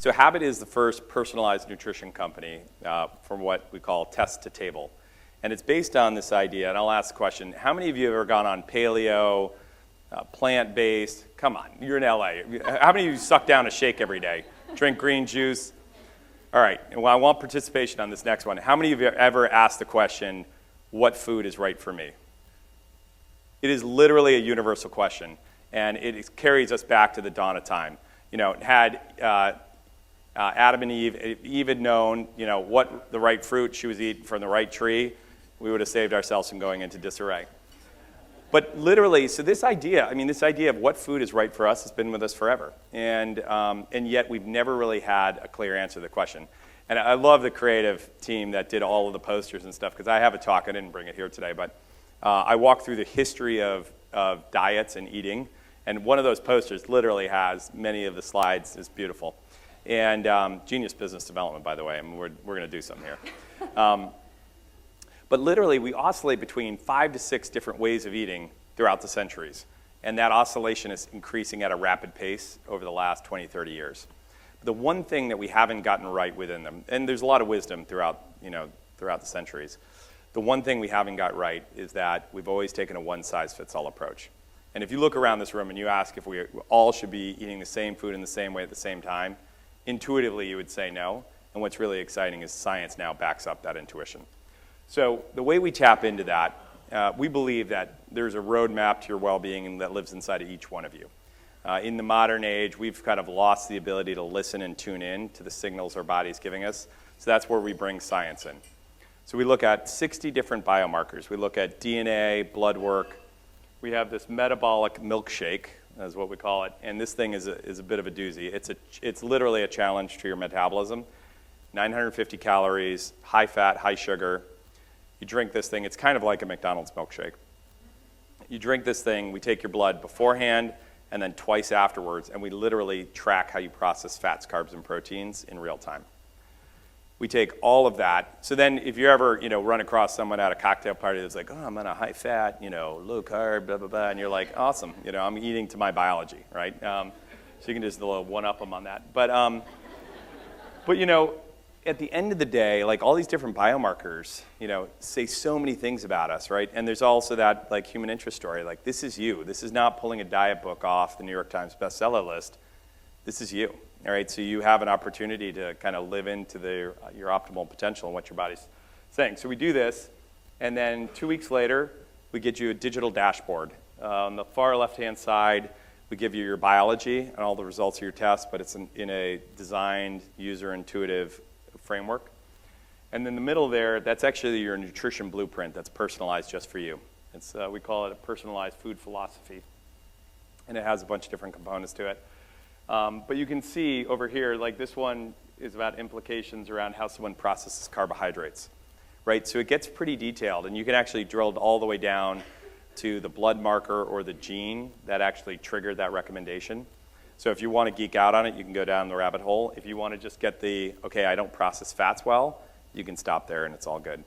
So Habit is the first personalized nutrition company from what we call test to table. And it's based on this idea, and I'll ask the question, how many of you have ever gone on paleo, plant-based? Come on, you're in LA. How many of you suck down a shake every day? Drink green juice? All right, well, I want participation on this next one. How many of you have ever asked the question, what food is right for me? It is literally a universal question, and it carries us back to the dawn of time. You know, had Adam and Eve had known, you know, what the right fruit she was eating from the right tree, we would have saved ourselves from going into disarray. But literally, so this idea of what food is right for us has been with us forever. And yet we've never really had a clear answer to the question. And I love the creative team that did all of the posters and stuff, because I have a talk, I didn't bring it here today, but I walked through the history of diets and eating. And one of those posters literally has many of the slides. It's beautiful. And genius business development, by the way. I mean, we're going to do something here. But literally, we oscillate between 5 to 6 different ways of eating throughout the centuries. And that oscillation is increasing at a rapid pace over the last 20, 30 years. The one thing that we haven't gotten right within them, and there's a lot of wisdom throughout the centuries, the one thing we haven't got right is that we've always taken a one-size-fits-all approach. And if you look around this room and you ask if we all should be eating the same food in the same way at the same time, intuitively you would say no. And what's really exciting is science now backs up that intuition. So the way we tap into that, we believe that there's a roadmap to your well-being that lives inside of each one of you. In the modern age, we've kind of lost the ability to listen and tune in to the signals our body's giving us. So that's where we bring science in. So we look at 60 different biomarkers. We look at DNA, blood work. We have this metabolic milkshake, is what we call it. And this thing is a bit of a doozy. It's literally a challenge to your metabolism. 950 calories, high fat, high sugar. You drink this thing, it's kind of like a McDonald's milkshake. You drink this thing, we take your blood beforehand and then twice afterwards, and we literally track how you process fats, carbs, and proteins in real time. We take all of that. So then if you ever, run across someone at a cocktail party that's like, oh, I'm on a high fat, low carb, blah, blah, blah, and you're like, awesome, I'm eating to my biology, right? So you can just one-up them on that. But at the end of the day, like all these different biomarkers, say so many things about us, right? And there's also that like human interest story, like this is you. This is not pulling a diet book off the New York Times bestseller list. This is you, all right? So you have an opportunity to kind of live into your optimal potential and what your body's saying. So we do this, and then 2 weeks later, we get you a digital dashboard. On the far left-hand side, we give you your biology and all the results of your tests, but it's in a designed, user-intuitive framework. And in the middle there, that's actually your nutrition blueprint that's personalized just for you. We call it a personalized food philosophy. And it has a bunch of different components to it. But you can see over here, like this one is about implications around how someone processes carbohydrates, right? So it gets pretty detailed, and you can actually drill all the way down to the blood marker or the gene that actually triggered that recommendation. So if you want to geek out on it, you can go down the rabbit hole. If you want to just get okay, I don't process fats well, you can stop there and it's all good.